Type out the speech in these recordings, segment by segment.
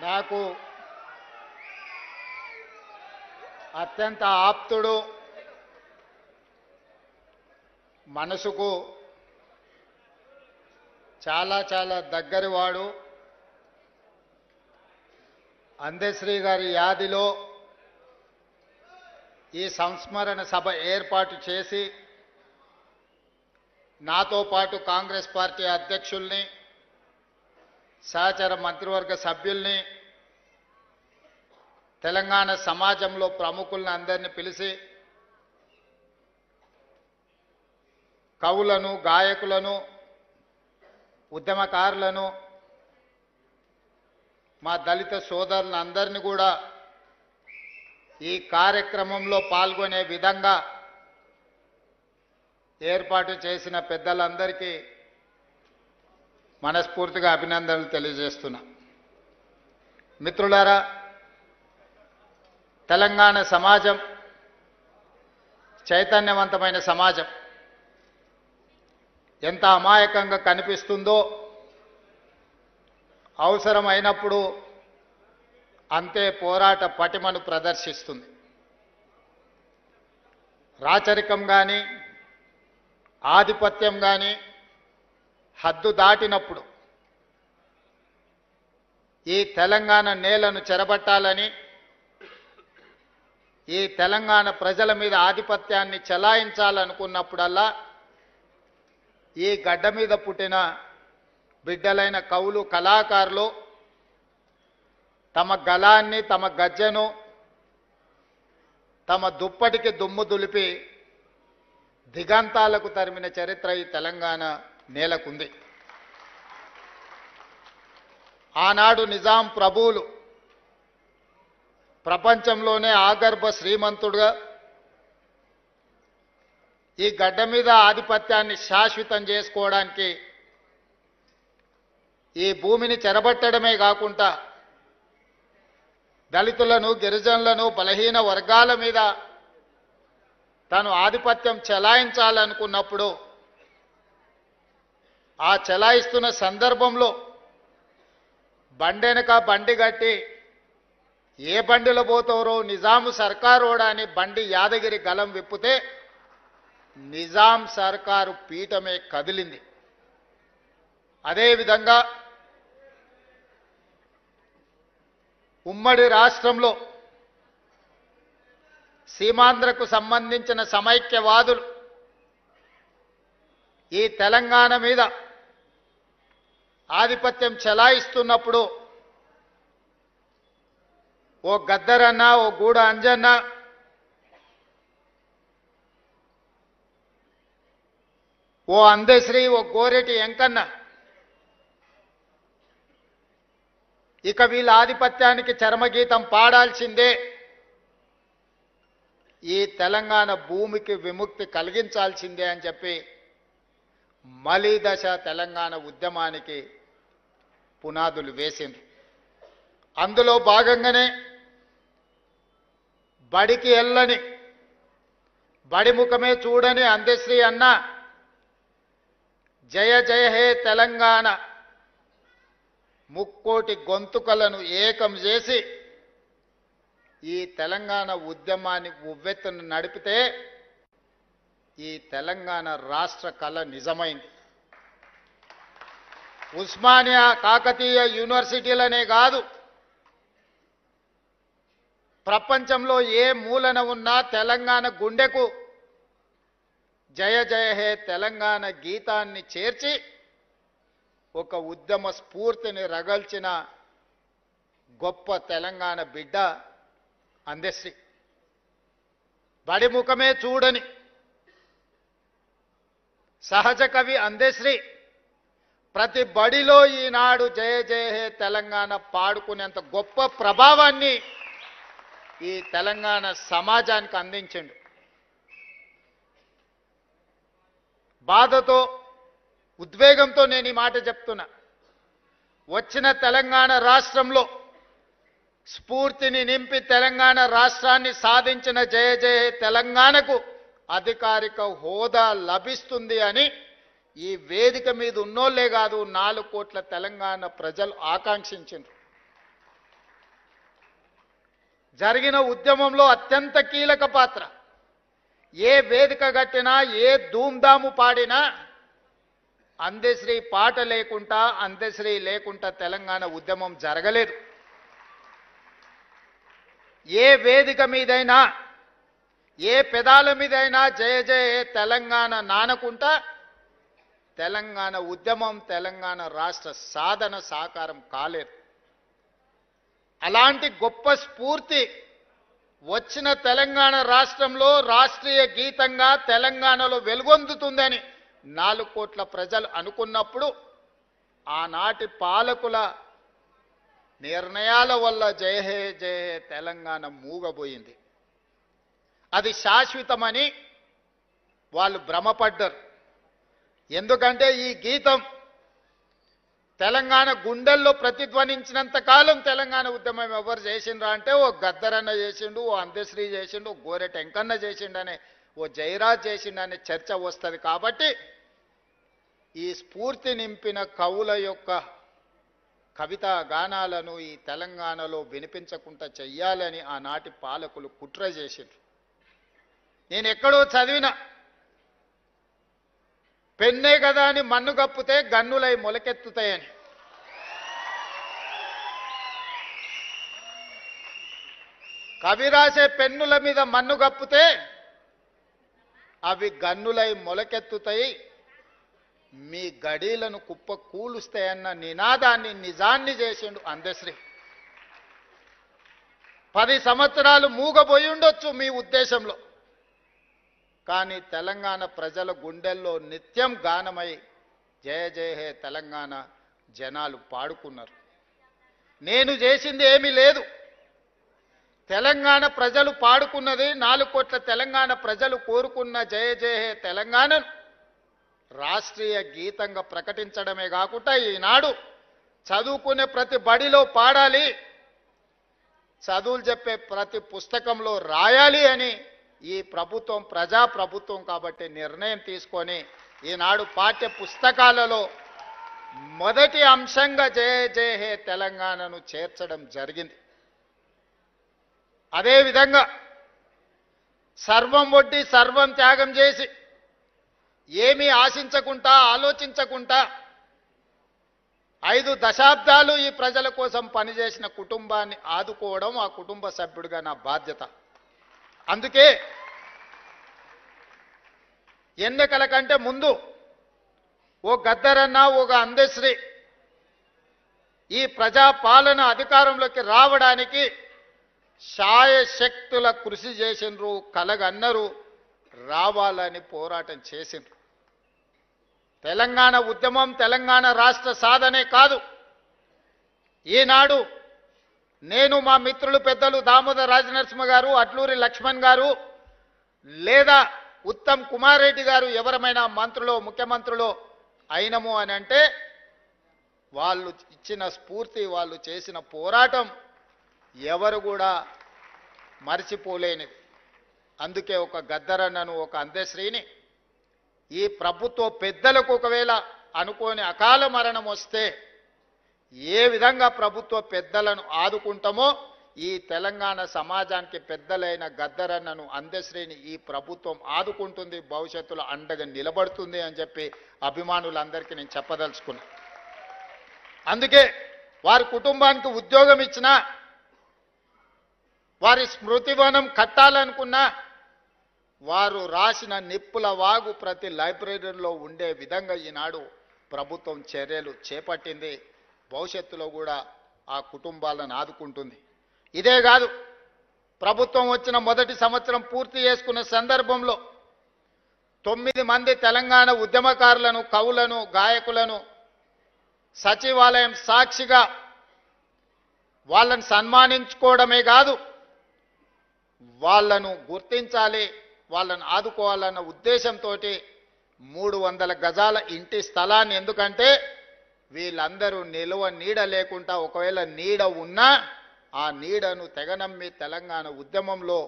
నాకు అత్యంత ఆప్తుడు, మనసుకు చాలా చాలా దగ్గరివాడు, అందశ్రీ గారి యాదిలో ఈ సంస్మరణ సభ ఏర్పాటు చేసి నాతో పాటు కాంగ్రెస్ పార్టీ అధ్యక్షుల్ని, సహచర మంత్రివర్గ సభ్యుల్ని, తెలంగాణ సమాజంలో ప్రముఖులను అందరినీ పిలిచి కవులను, గాయకులను, ఉద్యమకారులను, మా దళిత సోదరులను అందరినీ కూడా ఈ కార్యక్రమంలో పాల్గొనే విధంగా ఏర్పాటు చేసిన పెద్దలందరికీ మనస్ఫూర్తిగా అభినందనలు తెలియజేస్తున్నా. మిత్రులారా, తెలంగాణ సమాజం చైతన్యవంతమైన సమాజం. ఎంత అమాయకంగా కనిపిస్తుందో అవసరమైనప్పుడు అంతే పోరాట పటిమను ప్రదర్శిస్తుంది. రాచరికం కానీ, ఆధిపత్యం కానీ హద్దు దాటినప్పుడు ఈ తెలంగాణ నేలను చెరబట్టాలని, ఈ తెలంగాణ ప్రజల మీద ఆధిపత్యాన్ని చెలాయించాలనుకున్నప్పుడల్లా ఈ గడ్డ మీద పుట్టిన బిడ్డలైన కవులు, కళాకారులు తమ గళాన్ని, తమ గజ్జెను, తమ దుప్పటికి దుమ్ము దులిపి దిగంతాలకు తరిమిన చరిత్ర ఈ తెలంగాణ నేలకుంది. ఆనాడు నిజాం ప్రభువులు ప్రపంచంలోనే ఆగర్భ శ్రీమంతుడుగా ఈ గడ్డ మీద ఆధిపత్యాన్ని శాశ్వతం చేసుకోవడానికి ఈ భూమిని చెరబట్టడమే కాకుండా దళితులను, గిరిజనులను, బలహీన వర్గాల మీద తను ఆధిపత్యం చెలాయించాలనుకున్నప్పుడు ఆ చెలాయిస్తున్న సందర్భంలో బండెనక బండి కట్టి ఏ బండిలో పోతారో నిజాము సర్కారోడా అని బండి యాదగిరి గలం విప్పితే నిజాం సర్కారు పీఠమే కదిలింది. అదేవిధంగా ఉమ్మడి రాష్ట్రంలో సీమాంధ్రకు సంబంధించిన సమైక్యవాదులు ఈ తెలంగాణ మీద ఆధిపత్యం చెలాయిస్తున్నప్పుడు ఓ గద్దరన్న, ఓ గూడ అంజన్న, ఓ అందశ్రీ, ఓ గోరెటి వెంకన్న ఇక వీళ్ళ ఆధిపత్యానికి చరమగీతం పాడాల్సిందే, ఈ తెలంగాణ భూమికి విముక్తి కలిగించాల్సిందే అని చెప్పి మలిదశ తెలంగాణ ఉద్యమానికి పునాదులు వేసింది. అందులో భాగంగానే బడికి వెళ్ళని, బడి ముఖమే చూడని అందశ్రీ అన్న జయ జయ హే తెలంగాణ ముక్కోటి గొంతుకలను ఏకం చేసి ఈ తెలంగాణ ఉద్యమాన్ని ఉవ్వెత్తున నడిపితే ఈ తెలంగాణ రాష్ట్ర కళ నిజమైంది. ఉస్మానియా, కాకతీయ యూనివర్సిటీలనే కాదు, ప్రపంచంలో ఏ మూలన ఉన్నా తెలంగాణ గుండెకు జయ జయ హే తెలంగాణ గీతాన్ని చేర్చి ఒక ఉద్యమ స్ఫూర్తిని రగల్చిన గొప్ప తెలంగాణ బిడ్డ అందశ్రీ. బడి ముఖమే చూడని సహజ కవి అందశ్రీ ప్రతి బడిలో ఈనాడు జయ జయ హే తెలంగాణ పాడుకునేంత గొప్ప ప్రభావాన్ని ఈ తెలంగాణ సమాజానికి అందించిండు. బాధతో, ఉద్వేగంతో నేను ఈ మాట చెప్తున్నా. వచ్చిన తెలంగాణ రాష్ట్రంలో స్ఫూర్తిని నింపి తెలంగాణ రాష్ట్రాన్ని సాధించిన జయ జయ హే తెలంగాణకు అధికారిక హోదా లభిస్తుంది అని ఈ వేదిక మీద ఉన్నోళ్లే కాదు 4 కోట్ల తెలంగాణ ప్రజలు ఆకాంక్షించారు. జరిగిన ఉద్యమంలో అత్యంత కీలక పాత్ర. ఏ వేదిక గట్టినా, ఏ ధూమ్ధాము పాడినా అందశ్రీ పాట లేకుండా, అందశ్రీ లేకుండా తెలంగాణ ఉద్యమం జరగలేదు. ఏ వేదిక మీదైనా, ఏ పెదాల మీదైనా జయ జయ తెలంగాణ నానకుంటా తెలంగాణ ఉద్యమం, తెలంగాణ రాష్ట్ర సాధన సాకారం కాలేదు. అలాంటి గొప్ప స్ఫూర్తి వచ్చిన తెలంగాణ రాష్ట్రంలో రాష్ట్రీయ గీతంగా తెలంగాణలో వెలుగొందుతుందని 4 కోట్ల ప్రజలు అనుకున్నప్పుడు ఆనాటి పాలకుల నిర్ణయాల వల్ల జయ హే జయ హే తెలంగాణ మూగబోయింది. అది శాశ్వతమని వాళ్ళు భ్రమపడ్డారు. ఎందుకంటే ఈ గీతం తెలంగాణ గుండెల్లో ప్రతిధ్వనించినంత కాలం తెలంగాణ ఉద్యమం ఎవరు చేసిండ్రా అంటే ఓ గద్దరన్న చేసిండు, ఓ అందశ్రీ చేసిండు, ఓ గోరెట వెంకన్న చేసిండనే, ఓ జయరాజ్ చేసిండనే చర్చ వస్తుంది. కాబట్టి ఈ స్ఫూర్తి నింపిన కవుల యొక్క కవితా గానాలను ఈ తెలంగాణలో వినిపించకుండా చెయ్యాలని ఆనాటి పాలకులు కుట్ర చేసిండ్రు. నేను ఎక్కడో చదివిన పెన్నే కదా అని మన్ను కప్పితే గన్నులై మొలకెత్తుతాయని. కవి రాసే పెన్నుల మీద మన్ను కప్పితే అవి గన్నులై మొలకెత్తుతాయి, మీ గడీలను కుప్ప కూలుస్తాయన్న నినాదాన్ని, నిజాన్ని చేసిండు అందశ్రీ. 10 సంవత్సరాలు మూగబోయి ఉండొచ్చు మీ ఉద్దేశంలో, కానీ తెలంగాణ ప్రజల గుండెల్లో నిత్యం గానమై జయ జయ హే తెలంగాణ జనాలు పాడుకున్నారు. నేను చేసింది ఏమీ లేదు. తెలంగాణ ప్రజలు పాడుకున్నది, 4 కోట్ల తెలంగాణ ప్రజలు కోరుకున్న జయ జయ హే తెలంగాణను రాష్ట్రీయ గీతంగా ప్రకటించడమే కాకుండా ఈనాడు చదువుకునే ప్రతి బడిలో పాడాలి, చదువులు చెప్పే ప్రతి పుస్తకంలో రాయాలి అని ఈ ప్రభుత్వం ప్రజాప్రభుత్వం కాబట్టి నిర్ణయం తీసుకొని ఈనాడు పాఠ్య పుస్తకాలలో మొదటి అంశంగా జయ జయ హే తెలంగాణను చేర్చడం జరిగింది. అదేవిధంగా సర్వం ఒడ్డి సర్వం త్యాగం చేసి ఏమీ ఆశించకుండా, ఆలోచించకుండా 5 దశాబ్దాలు ఈ ప్రజల కోసం పనిచేసిన కుటుంబాన్ని ఆదుకోవడం ఆ కుటుంబ సభ్యుడిగా నా బాధ్యత. అందుకే ఎన్నికల కంటే ముందు ఓ గద్దరన్న, ఒక అందశ్రీ ఈ ప్రజాపాలన అధికారంలోకి రావడానికి శాయశక్తుల కృషి చేసిండ్రు, కలగన్నరు, రావాలని పోరాటం చేసిండ్రు. తెలంగాణ ఉద్యమం తెలంగాణ రాష్ట్ర సాధనే కాదు. ఈనాడు నేను, మా మిత్రులు పెద్దలు దామోదర్ రాజనరసింహ గారు, అట్లూరి లక్ష్మణ్ గారు, లేదా ఉత్తమ్ కుమార్ రెడ్డి గారు ఎవరమైనా మంత్రులు, ముఖ్యమంత్రులు అయినము అని అంటే వాళ్ళు ఇచ్చిన స్ఫూర్తి, వాళ్ళు చేసిన పోరాటం ఎవరు కూడా మర్చిపోలేనిది. అందుకే ఒక గద్దరన్నను, ఒక అందశ్రీని ఈ ప్రభుత్వ పెద్దలకు ఒకవేళ అనుకోని అకాల మరణం వస్తే ఏ విధంగా ప్రభుత్వ పెద్దలను ఆదుకుంటామో ఈ తెలంగాణ సమాజానికి పెద్దలైన గద్దరన్నను, అందశ్రీని ఈ ప్రభుత్వం ఆదుకుంటుంది, భవిష్యత్తులో అండగా నిలబడుతుంది అని చెప్పి అభిమానులందరికీ నేను చెప్పదలుచుకున్నా. అందుకే వారి కుటుంబానికి ఉద్యోగం ఇచ్చినా, వారి స్మృతివనం కట్టాలనుకున్నా వారు రాసిన నిప్పుల వాగు ప్రతి లైబ్రరీలో ఉండే విధంగా ఈనాడు ప్రభుత్వం చర్యలు చేపట్టింది. భవిష్యత్తులో కూడా ఆ కుటుంబాలను ఆదుకుంటుంది. ఇదే కాదు, ప్రభుత్వం వచ్చిన మొదటి సంవత్సరం పూర్తి చేసుకున్న సందర్భంలో 9 మంది తెలంగాణ ఉద్యమకారులను, కవులను, గాయకులను సచివాలయం సాక్షిగా వాళ్ళని సన్మానించుకోవడమే కాదు, వాళ్ళను గుర్తించాలి, వాళ్ళను ఆదుకోవాలన్న ఉద్దేశంతో 300 గజాల ఇంటి స్థలాన్ని, ఎందుకంటే వీళ్ళందరూ నిలువ నీడ లేకుండా, ఒకవేళ నీడ ఉన్నా ఆ నీడను తెగనమ్మి తెలంగాణ ఉద్యమంలో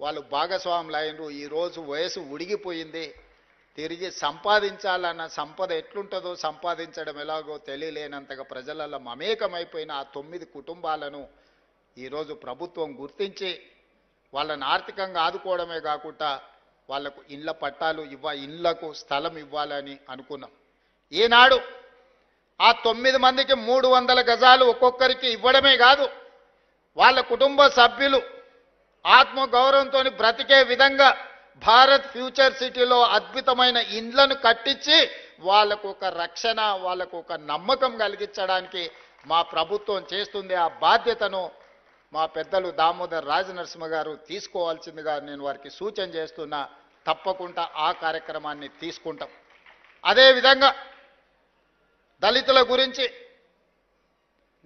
వాళ్ళు భాగస్వాములు అయినరు. ఈరోజు వయసు ఉడిగిపోయింది, తిరిగి సంపాదించాలన్న సంపద ఎట్లుంటుందో సంపాదించడం ఎలాగో తెలియలేనంతగా ప్రజలలో మమేకమైపోయిన ఆ 9 కుటుంబాలను ఈరోజు ప్రభుత్వం గుర్తించి వాళ్ళని ఆర్థికంగా ఆదుకోవడమే కాకుండా వాళ్లకు ఇళ్ల పట్టాలు ఇళ్లకు స్థలం ఇవ్వాలని అనుకున్నాం. ఈనాడు ఆ 9 మందికి 300 గజాలు ఒక్కొక్కరికి ఇవ్వడమే కాదు, వాళ్ళ కుటుంబ సభ్యులు ఆత్మగౌరవంతో బ్రతికే విధంగా భారత్ ఫ్యూచర్ సిటీలో అద్భుతమైన ఇండ్లను కట్టించి వాళ్ళకు ఒక రక్షణ, వాళ్ళకు ఒక నమ్మకం కలిగించడానికి మా ప్రభుత్వం చేస్తుంది. ఆ బాధ్యతను మా పెద్దలు దామోదర్ రాజనరసింహ గారు తీసుకోవాల్సిందిగా నేను వారికి సూచన చేస్తున్నా. తప్పకుండా ఆ కార్యక్రమాన్ని తీసుకుంటాం. అదేవిధంగా దళితుల గురించి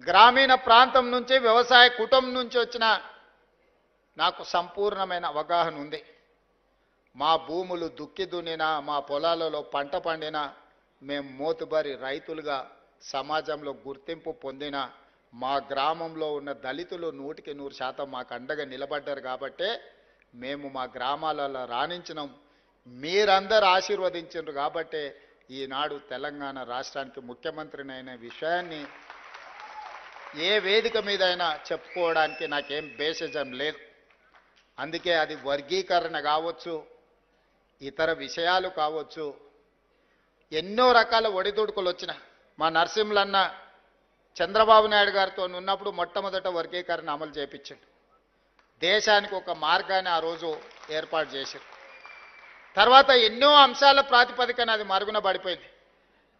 గ్రామీణ ప్రాంతం నుంచి వ్యవసాయ కుటుంబం నుంచి వచ్చిన నాకు సంపూర్ణమైన అవగాహన ఉంది. మా భూములు దుక్కి దున్నినా, మా పొలాలలో పంట పండినా, మేము మోతుబరి రైతులుగా సమాజంలో గుర్తింపు పొందిన మా గ్రామంలో ఉన్న దళితులు 100% మాకు అండగా నిలబడ్డారు. కాబట్టే మేము మా గ్రామాలలో రాణించినాం. మీరందరూ ఆశీర్వదించారు కాబట్టే ఈనాడు తెలంగాణ రాష్ట్రానికి ముఖ్యమంత్రినైన విషయాన్ని ఏ వేదిక మీదైనా చెప్పుకోవడానికి నాకేం బేసిజం లేదు. అందుకే అది వర్గీకరణ కావచ్చు, ఇతర విషయాలు కావచ్చు, ఎన్నో రకాల ఒడిదుడుకులు వచ్చిన మా నరసింహులన్న చంద్రబాబు నాయుడు గారితో ఉన్నప్పుడు మొట్టమొదట వర్గీకరణ అమలు చేయించాడు. దేశానికి ఒక మార్గాన్ని ఆ రోజు ఏర్పాటు చేశారు. తర్వాత ఎన్నో అంశాల ప్రాతిపదికన అది మరుగున పడిపోయింది.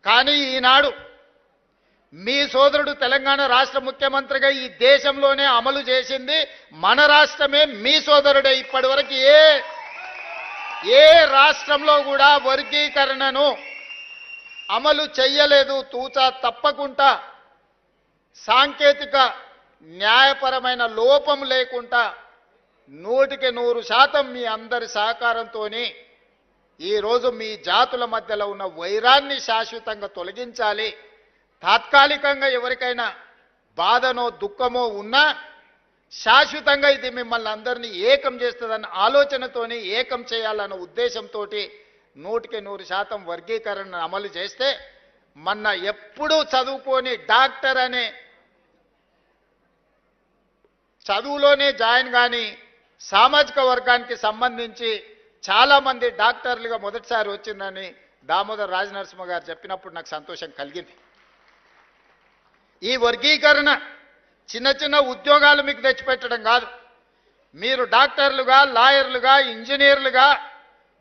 కానీ ఈనాడు మీ సోదరుడు తెలంగాణ రాష్ట్ర ముఖ్యమంత్రిగా ఈ దేశంలోనే అమలు చేసింది మన రాష్ట్రమే. మీ సోదరుడే. ఇప్పటివరకు ఏ రాష్ట్రంలో కూడా వర్గీకరణను అమలు చెయ్యలేదు. తూచా తప్పకుండా సాంకేతిక న్యాయపరమైన లోపం లేకుండా 100% మీ అందరి సహకారంతోనే ఈరోజు మీ జాతుల మధ్యలో ఉన్న వైరాన్ని శాశ్వతంగా తొలగించాలి. తాత్కాలికంగా ఎవరికైనా బాధనో దుఃఖమో ఉన్నా శాశ్వతంగా ఇది మిమ్మల్ని అందరినీ ఏకం చేస్తుందన్న ఆలోచనతోనే ఏకం చేయాలన్న ఉద్దేశంతో 100% వర్గీకరణను అమలు చేస్తే మొన్న ఎప్పుడూ చదువుకొని డాక్టర్ అనే చదువులోనే జాయిన్ కానీ సామాజిక వర్గానికి సంబంధించి చాలామంది డాక్టర్లుగా మొదటిసారి వచ్చిందని దామోదర్ రాజనరసింహ గారు చెప్పినప్పుడు నాకు సంతోషం కలిగింది. ఈ వర్గీకరణ చిన్న చిన్న ఉద్యోగాలు మీకు తెచ్చిపెట్టడం కాదు. మీరు డాక్టర్లుగా, లాయర్లుగా, ఇంజనీర్లుగా,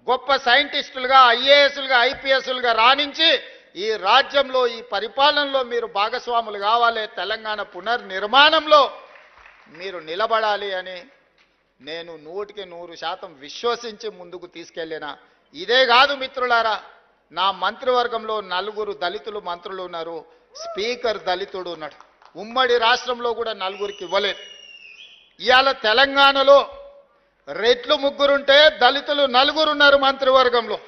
గొప్ప సైంటిస్టులుగా, ఐఏఎస్లుగా, ఐపీఎస్లుగా రాణించి ఈ రాజ్యంలో, ఈ పరిపాలనలో మీరు భాగస్వాములు కావాలి. తెలంగాణ పునర్నిర్మాణంలో మీరు నిలబడాలి అని నేను 100% విశ్వసించి ముందుకు తీసుకెళ్ళిన. ఇదే కాదు మిత్రులారా, నా మంత్రివర్గంలో 4 దళితులు మంత్రులు ఉన్నారు. స్పీకర్ దళితుడు ఉన్నాడు. ఉమ్మడి రాష్ట్రంలో కూడా 4కి ఇవ్వలేదు. ఇవాళ తెలంగాణలో రెట్లు 3 ఉంటే దళితులు 4 ఉన్నారు మంత్రివర్గంలో.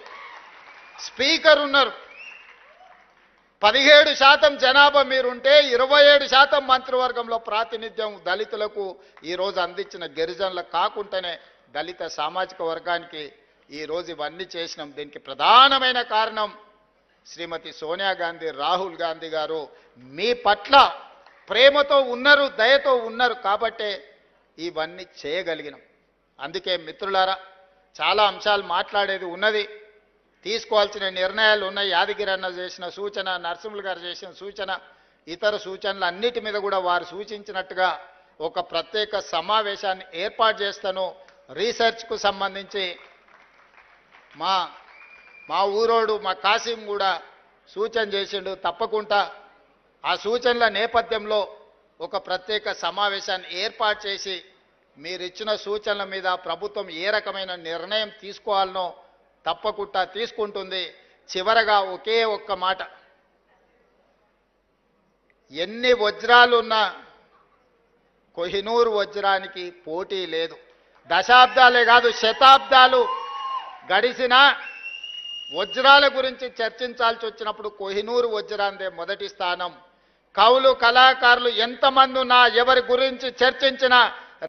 స్పీకర్ ఉన్నారు. 17% జనాభా మీరుంటే 27% మంత్రివర్గంలో ప్రాతినిధ్యం దళితులకు ఈరోజు అందించిన గిరిజనులకు కాకుండానే దళిత సామాజిక వర్గానికి ఈరోజు ఇవన్నీ చేసినాం. దీనికి ప్రధానమైన కారణం శ్రీమతి సోనియా గాంధీ, రాహుల్ గాంధీ గారు మీ పట్ల ప్రేమతో ఉన్నారు, దయతో ఉన్నారు కాబట్టే ఇవన్నీ చేయగలిగినాం. అందుకే మిత్రులారా, చాలా అంశాలు మాట్లాడేది ఉన్నది, తీసుకోవాల్సిన నిర్ణయాలు ఉన్నాయి. యాదగిరి అన్న చేసిన సూచన, నరసింహులు గారు చేసిన సూచన, ఇతర సూచనలు అన్నిటి మీద కూడా వారు సూచించినట్టుగా ఒక ప్రత్యేక సమావేశాన్ని ఏర్పాటు చేస్తాను. రీసెర్చ్కు సంబంధించి మా ఊరోడు మా కాసిం కూడా సూచన చేసిండు. తప్పకుండా ఆ సూచనల నేపథ్యంలో ఒక ప్రత్యేక సమావేశాన్ని ఏర్పాటు చేసి మీరిచ్చిన సూచనల మీద ప్రభుత్వం ఏ రకమైన నిర్ణయం తీసుకోవాలనో తప్పకుండా తీసుకుంటుంది. చివరగా ఒకే ఒక్క మాట, ఎన్ని వజ్రాలున్నా కోహినూరు వజ్రానికి పోటీ లేదు. దశాబ్దాలే కాదు శతాబ్దాలు గడిచినా వజ్రాల గురించి చర్చించాల్సి వచ్చినప్పుడు కోహినూరు వజ్రాందే మొదటి స్థానం. కవులు, కళాకారులు ఎంతమంది ఉన్నా, ఎవరి గురించి చర్చించినా